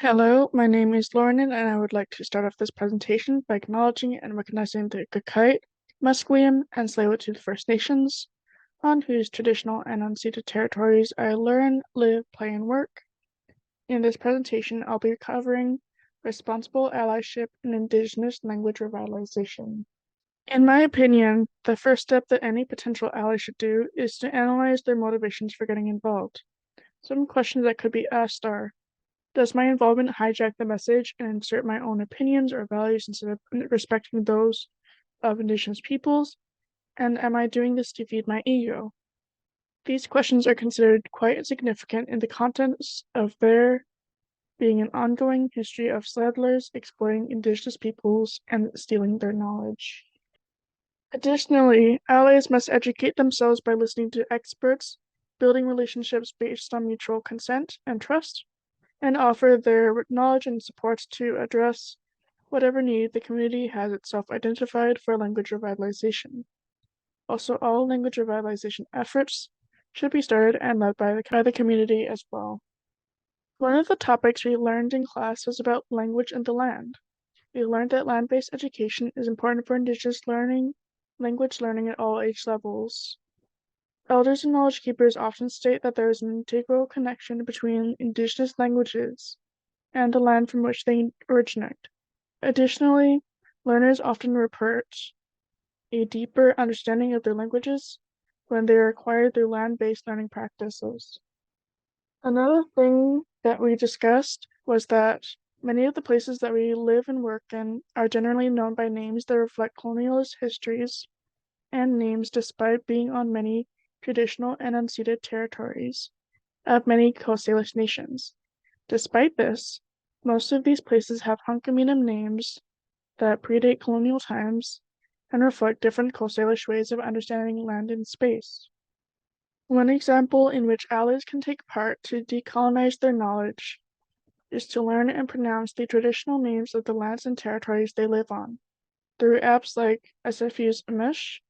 Hello, my name is Lauren, and I would like to start off this presentation by acknowledging and recognizing the Gakite, Musqueam, and Tsleil-Waututh First Nations, on whose traditional and unceded territories I learn, live, play, and work. In this presentation, I'll be covering responsible allyship and Indigenous language revitalization. In my opinion, the first step that any potential ally should do is to analyze their motivations for getting involved. Some questions that could be asked are, does my involvement hijack the message and insert my own opinions or values instead of respecting those of Indigenous peoples? And am I doing this to feed my ego? These questions are considered quite significant in the context of there being an ongoing history of settlers exploiting Indigenous peoples and stealing their knowledge. Additionally, allies must educate themselves by listening to experts, building relationships based on mutual consent and trust, and offer their knowledge and support to address whatever need the community has itself identified for language revitalization. Also, all language revitalization efforts should be started and led by the community as well. One of the topics we learned in class was about language and the land. We learned that land-based education is important for Indigenous language learning at all age levels. Elders and knowledge keepers often state that there is an integral connection between Indigenous languages and the land from which they originate. Additionally, learners often report a deeper understanding of their languages when they are acquired through land-based learning practices. Another thing that we discussed was that many of the places that we live and work in are generally known by names that reflect colonialist histories and names despite being on many traditional and unceded territories of many Coast Salish nations. Despite this, most of these places have Hunkaminam names that predate colonial times and reflect different Coast Salish ways of understanding land and space. One example in which allies can take part to decolonize their knowledge is to learn and pronounce the traditional names of the lands and territories they live on. Through apps like SFU's Amish,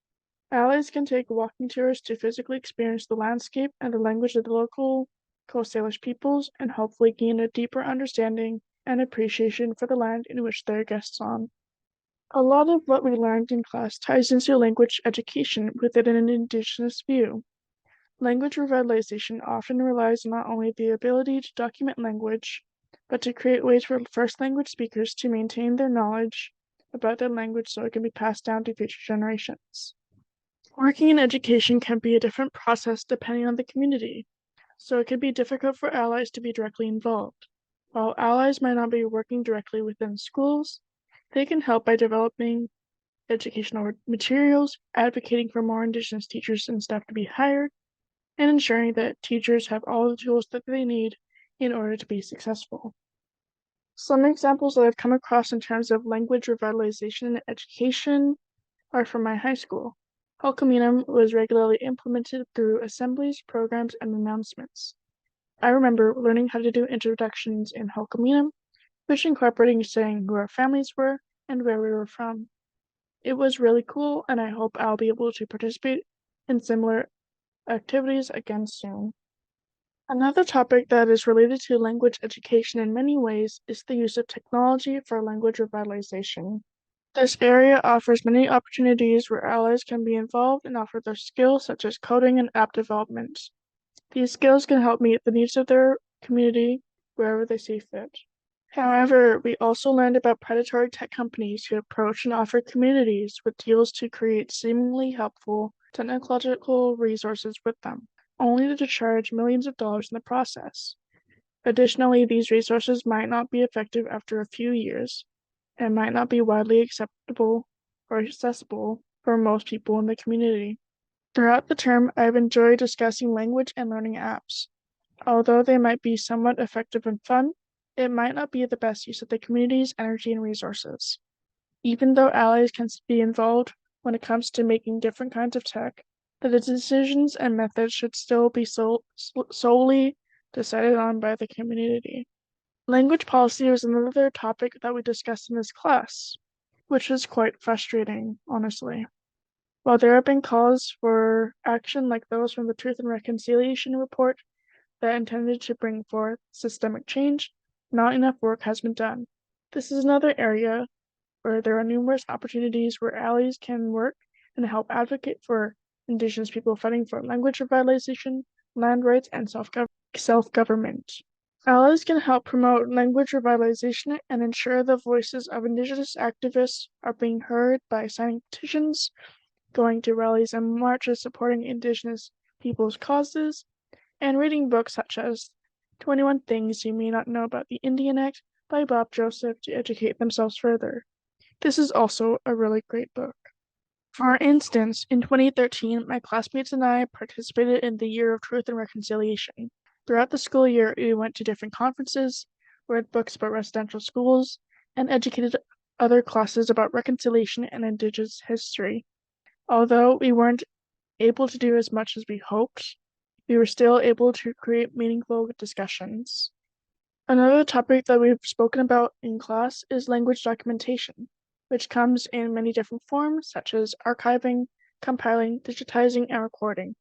allies can take walking tours to physically experience the landscape and the language of the local Coast Salish peoples and hopefully gain a deeper understanding and appreciation for the land in which they're guests on. A lot of what we learned in class ties into language education within an Indigenous view. Language revitalization often relies on not only the ability to document language, but to create ways for first language speakers to maintain their knowledge about their language so it can be passed down to future generations. Working in education can be a different process depending on the community, so it can be difficult for allies to be directly involved. While allies might not be working directly within schools, they can help by developing educational materials, advocating for more Indigenous teachers and staff to be hired, and ensuring that teachers have all the tools that they need in order to be successful. Some examples that I've come across in terms of language revitalization in education are from my high school. Hulkaminam was regularly implemented through assemblies, programs, and announcements. I remember learning how to do introductions in Hulkaminam, which incorporating saying who our families were and where we were from. It was really cool, and I hope I'll be able to participate in similar activities again soon. Another topic that is related to language education in many ways is the use of technology for language revitalization. This area offers many opportunities where allies can be involved and offer their skills such as coding and app development. These skills can help meet the needs of their community wherever they see fit. However, we also learned about predatory tech companies who approach and offer communities with deals to create seemingly helpful technological resources with them, only to charge millions of dollars in the process. Additionally, these resources might not be effective after a few years and might not be widely acceptable or accessible for most people in the community. Throughout the term, I've enjoyed discussing language and learning apps. Although they might be somewhat effective and fun, it might not be the best use of the community's energy and resources. Even though allies can be involved when it comes to making different kinds of tech, the decisions and methods should still be solely decided on by the community. Language policy was another topic that we discussed in this class, which was quite frustrating, honestly. While there have been calls for action like those from the Truth and Reconciliation report that intended to bring forth systemic change, not enough work has been done. This is another area where there are numerous opportunities where allies can work and help advocate for Indigenous people fighting for language revitalization, land rights, and self-government. Allies can help promote language revitalization and ensure the voices of Indigenous activists are being heard by signing petitions, going to rallies and marches supporting Indigenous people's causes, and reading books such as 21 Things You May Not Know About the Indian Act by Bob Joseph to educate themselves further. This is also a really great book. For instance, in 2013, my classmates and I participated in the Year of Truth and Reconciliation. Throughout the school year, we went to different conferences, read books about residential schools, and educated other classes about reconciliation and Indigenous history. Although we weren't able to do as much as we hoped, we were still able to create meaningful discussions. Another topic that we've spoken about in class is language documentation, which comes in many different forms, such as archiving, compiling, digitizing, and recording.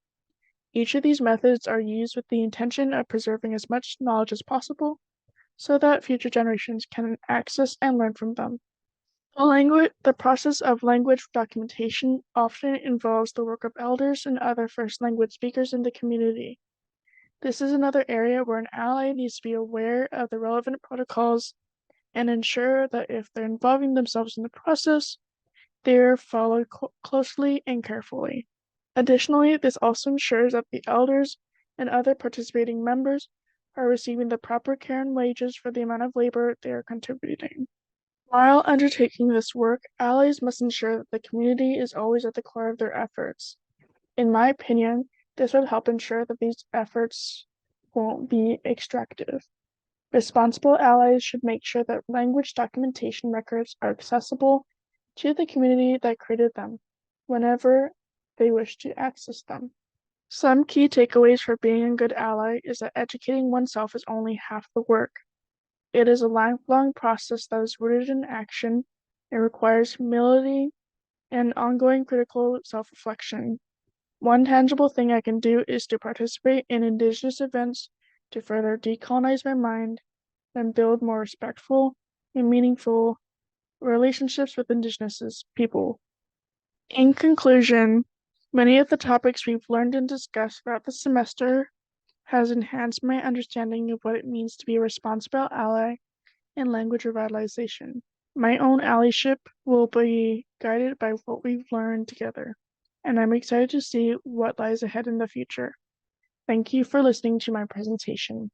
Each of these methods are used with the intention of preserving as much knowledge as possible so that future generations can access and learn from them. The process of language documentation often involves the work of elders and other first language speakers in the community. This is another area where an ally needs to be aware of the relevant protocols and ensure that if they're involving themselves in the process, they're followed closely and carefully. Additionally, this also ensures that the elders and other participating members are receiving the proper care and wages for the amount of labor they are contributing. While undertaking this work, allies must ensure that the community is always at the core of their efforts. In my opinion, this would help ensure that these efforts won't be extractive. Responsible allies should make sure that language documentation records are accessible to the community that created them whenever they wish to access them. Some key takeaways for being a good ally is that educating oneself is only half the work. It is a lifelong process that is rooted in action. It requires humility and ongoing critical self-reflection. One tangible thing I can do is to participate in Indigenous events to further decolonize my mind and build more respectful and meaningful relationships with Indigenous people. In conclusion, many of the topics we've learned and discussed throughout the semester has enhanced my understanding of what it means to be a responsible ally in language revitalization. My own allyship will be guided by what we've learned together, and I'm excited to see what lies ahead in the future. Thank you for listening to my presentation.